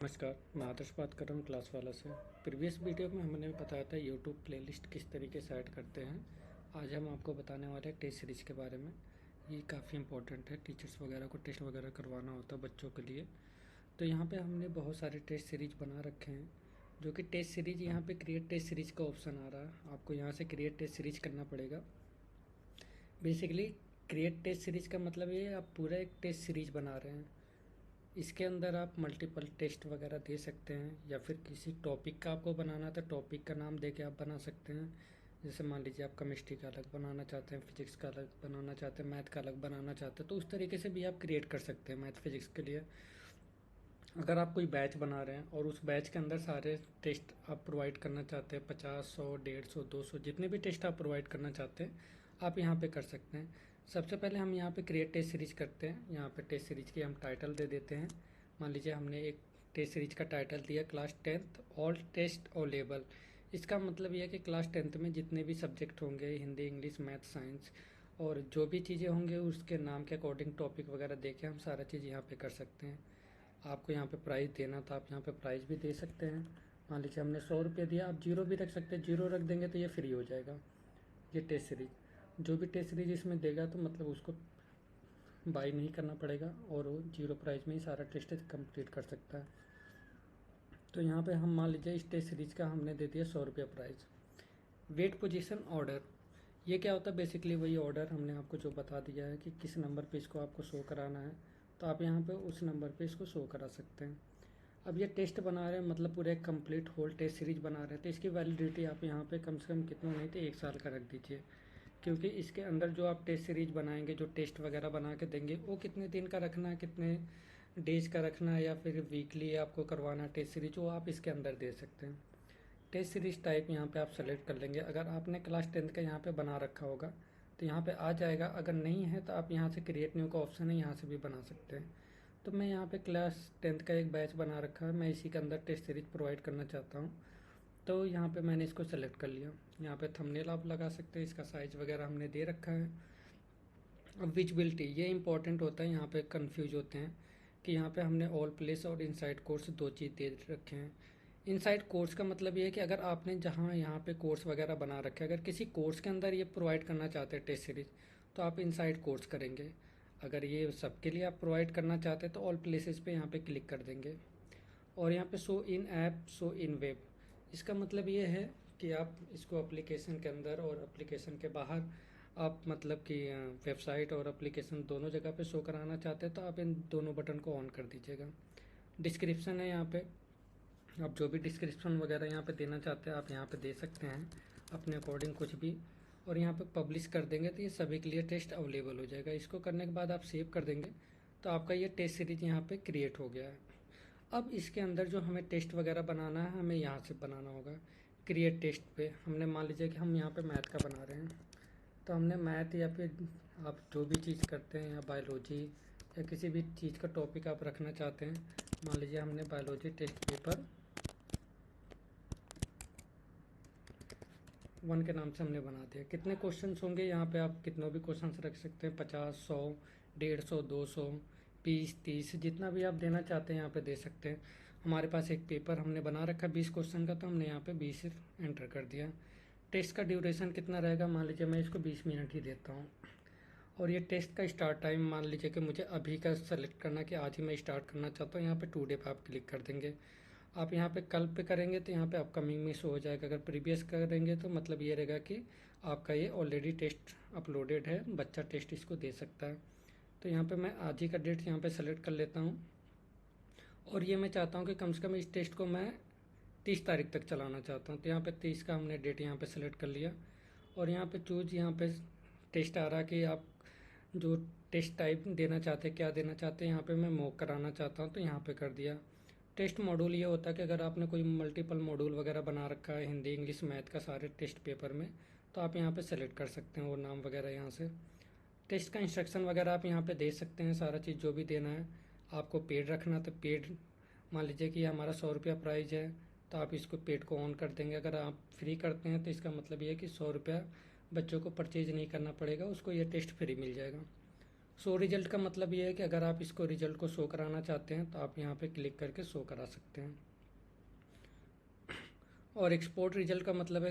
नमस्कार, मैं आदर्श बात कर रहा हूँ क्लास वाला से। प्रीवियस वीडियो में हमने बताया था यूट्यूब प्लेलिस्ट किस तरीके से ऐड करते हैं। आज हम आपको बताने वाले हैं टेस्ट सीरीज के बारे में। ये काफ़ी इंपॉर्टेंट है, टीचर्स वगैरह को टेस्ट वगैरह करवाना होता है बच्चों के लिए। तो यहाँ पे हमने बहुत सारे टेस्ट सीरीज बना रखे हैं, जो कि टेस्ट सीरीज यहाँ पे क्रिएट टेस्ट सीरीज का ऑप्शन आ रहा है। आपको यहाँ से क्रिएट टेस्ट सीरीज करना पड़ेगा। बेसिकली क्रिएट टेस्ट सीरीज का मतलब ये है, आप पूरा एक टेस्ट सीरीज बना रहे हैं। इसके अंदर आप मल्टीपल टेस्ट वगैरह दे सकते हैं, या फिर किसी टॉपिक का आपको बनाना तो टॉपिक का नाम दे के आप बना सकते हैं। जैसे मान लीजिए आप केमिस्ट्री का अलग बनाना चाहते हैं, फिजिक्स का अलग बनाना चाहते हैं, मैथ का अलग बनाना चाहते हैं, तो उस तरीके से भी आप क्रिएट कर सकते हैं मैथ फिजिक्स के लिए। अगर आप कोई बैच बना रहे हैं और उस बैच के अंदर सारे टेस्ट आप प्रोवाइड करना चाहते हैं, 50, 100, 150, 200 जितने भी टेस्ट आप प्रोवाइड करना चाहते हैं, आप यहाँ पे कर सकते हैं। सबसे पहले हम यहाँ पे क्रिएट टेस्ट सीरीज करते हैं। यहाँ पे टेस्ट सीरीज की हम टाइटल दे देते हैं। मान लीजिए हमने एक टेस्ट सीरीज का टाइटल दिया class 10th all test available. इसका मतलब यह है कि क्लास 10th में जितने भी सब्जेक्ट होंगे, हिंदी, इंग्लिश, मैथ, साइंस, और जो भी चीज़ें होंगे उसके नाम के अकॉर्डिंग टॉपिक वगैरह दे के हम सारा चीज़ यहाँ पे कर सकते हैं। आपको यहाँ पे प्राइस देना था, आप यहाँ पे प्राइस भी दे सकते हैं। मान लीजिए हमने 100 रुपये दिया, आप जीरो भी रख सकते हैं। जीरो रख देंगे तो ये फ्री हो जाएगा। ये टेस्ट सीरीज, जो भी टेस्ट सीरीज इसमें देगा तो मतलब उसको बाई नहीं करना पड़ेगा और वो जीरो प्राइस में ही सारा टेस्ट कंप्लीट कर सकता है। तो यहाँ पे हम मान लीजिए इस टेस्ट सीरीज का हमने दे दिया 100 रुपये प्राइस। वेट पोजीशन ऑर्डर, ये क्या होता है? बेसिकली वही ऑर्डर हमने आपको जो बता दिया है कि किस नंबर पे इसको आपको शो कराना है, तो आप यहाँ पे उस नंबर पे इसको शो करा सकते हैं। अब ये टेस्ट बना रहे हैं, मतलब पूरे एक कंप्लीट होल टेस्ट सीरीज बना रहे हैं, तो इसकी वैलिडिटी आप यहाँ पे कम से कम कितना नहीं तो 1 साल का रख दीजिए। क्योंकि इसके अंदर जो आप टेस्ट सीरीज बनाएंगे, जो टेस्ट वगैरह बना के देंगे, वो कितने दिन का रखना है, कितने डेज का रखना है, या फिर वीकली आपको करवाना है टेस्ट सीरीज, वो आप इसके अंदर दे सकते हैं। टेस्ट सीरीज टाइप यहाँ पे आप सेलेक्ट कर लेंगे। अगर आपने क्लास 10th का यहाँ पे बना रखा होगा तो यहाँ पे आ जाएगा। अगर नहीं है तो आप यहाँ से क्रिएट न्यू का ऑप्शन है, यहाँ से भी बना सकते हैं। तो मैं यहाँ पे क्लास 10th का एक बैच बना रखा है, मैं इसी के अंदर टेस्ट सीरीज प्रोवाइड करना चाहता हूँ। तो यहाँ पे मैंने इसको सेलेक्ट कर लिया। यहाँ पे थंबनेल आप लगा सकते हैं, इसका साइज वगैरह हमने दे रखा है। अब विजिबिलिटी, ये इंपॉर्टेंट होता है। यहाँ पे कंफ्यूज होते हैं कि यहाँ पे हमने ऑल प्लेस और इनसाइड कोर्स दो चीज़ दे रखे हैं। इनसाइड कोर्स का मतलब ये है कि अगर आपने जहाँ यहाँ पे कोर्स वगैरह बना रखे, अगर किसी कोर्स के अंदर ये प्रोवाइड करना चाहते हैं टेस्ट सीरीज, तो आप इनसाइड कोर्स करेंगे। अगर ये सबके लिए आप प्रोवाइड करना चाहते हैं तो ऑल प्लेसेस पे यहाँ पे क्लिक कर देंगे। और यहाँ पे show in app, show in web, इसका मतलब ये है कि आप इसको एप्लीकेशन के अंदर और एप्लीकेशन के बाहर आप मतलब कि वेबसाइट और एप्लीकेशन दोनों जगह पे शो कराना चाहते हैं, तो आप इन दोनों बटन को ऑन कर दीजिएगा। डिस्क्रिप्शन है यहाँ पे, आप जो भी डिस्क्रिप्शन वगैरह यहाँ पे देना चाहते हैं आप यहाँ पे दे सकते हैं अपने अकॉर्डिंग कुछ भी। और यहाँ पे पब्लिश कर देंगे तो ये सभी के लिए टेस्ट अवेलेबल हो जाएगा। इसको करने के बाद आप सेव कर देंगे तो आपका ये टेस्ट सीरीज यहाँ पे क्रिएट हो गया है। अब इसके अंदर जो हमें टेस्ट वगैरह बनाना है, हमें यहाँ से बनाना होगा। क्रिएट टेस्ट पे हमने मान लीजिए कि हम यहाँ पे मैथ का बना रहे हैं, तो हमने मैथ या फिर आप जो भी चीज़ करते हैं, या बायोलॉजी या किसी भी चीज़ का टॉपिक आप रखना चाहते हैं, मान लीजिए हमने बायोलॉजी टेस्ट पेपर 1 के नाम से हमने बना दिया। कितने क्वेश्चंस होंगे यहाँ पे, आप कितनों भी क्वेश्चंस रख सकते हैं, 50, 100, 150, 200, 20, 30, जितना भी आप देना चाहते हैं यहाँ पे दे सकते हैं। हमारे पास एक पेपर हमने बना रखा 20 क्वेश्चन का, तो हमने यहाँ पे 20 एंटर कर दिया। टेस्ट का ड्यूरेशन कितना रहेगा, मान लीजिए मैं इसको 20 मिनट ही देता हूँ। और ये टेस्ट का स्टार्ट टाइम मान लीजिए कि मुझे अभी का सेलेक्ट करना कि आज ही मैं स्टार्ट करना चाहता हूँ। यहाँ पे टुडे पे आप क्लिक कर देंगे। आप यहाँ पे कल पे करेंगे तो यहाँ पे अपकमिंग में शो हो जाएगा। अगर प्रीवियस करेंगे तो मतलब ये रहेगा कि आपका ये ऑलरेडी टेस्ट अपलोडेड है, बच्चा टेस्ट इसको दे सकता है। तो यहाँ पे मैं आज ही का डेट यहाँ पे सेलेक्ट कर लेता हूँ। और ये मैं चाहता हूँ कि कम से कम इस टेस्ट को मैं 30 तारीख तक चलाना चाहता हूँ। तो यहाँ पे 30 का हमने डेट यहाँ पे सेलेक्ट कर लिया। और यहाँ पे चूज, यहाँ पे टेस्ट आ रहा कि आप जो टेस्ट टाइप देना चाहते हैं, क्या देना चाहते हैं। यहाँ पे मैं मॉक कराना चाहता हूँ तो यहाँ पे कर दिया। टेस्ट मॉड्यूल ये होता है कि अगर आपने कोई मल्टीपल मॉड्यूल वगैरह बना रखा है हिंदी, इंग्लिश, मैथ का सारे टेस्ट पेपर में, तो आप यहाँ पे सेलेक्ट कर सकते हैं वो नाम वगैरह यहाँ से। टेस्ट का इंस्ट्रक्शन वगैरह आप यहाँ पे दे सकते हैं, सारा चीज़ जो भी देना है। आपको पेड रखना तो पेड, मान लीजिए कि हमारा 100 रुपया प्राइस है, तो आप इसको पेड को ऑन कर देंगे। अगर आप फ्री करते हैं तो इसका मतलब ये है कि 100 रुपया बच्चों को परचेज नहीं करना पड़ेगा, उसको ये टेस्ट फ्री मिल जाएगा। शो रिजल्ट का मतलब ये है कि अगर आप इसको रिजल्ट को शो कराना चाहते हैं तो आप यहाँ पे क्लिक करके शो करा सकते हैं। और एक्सपोर्ट रिजल्ट का मतलब है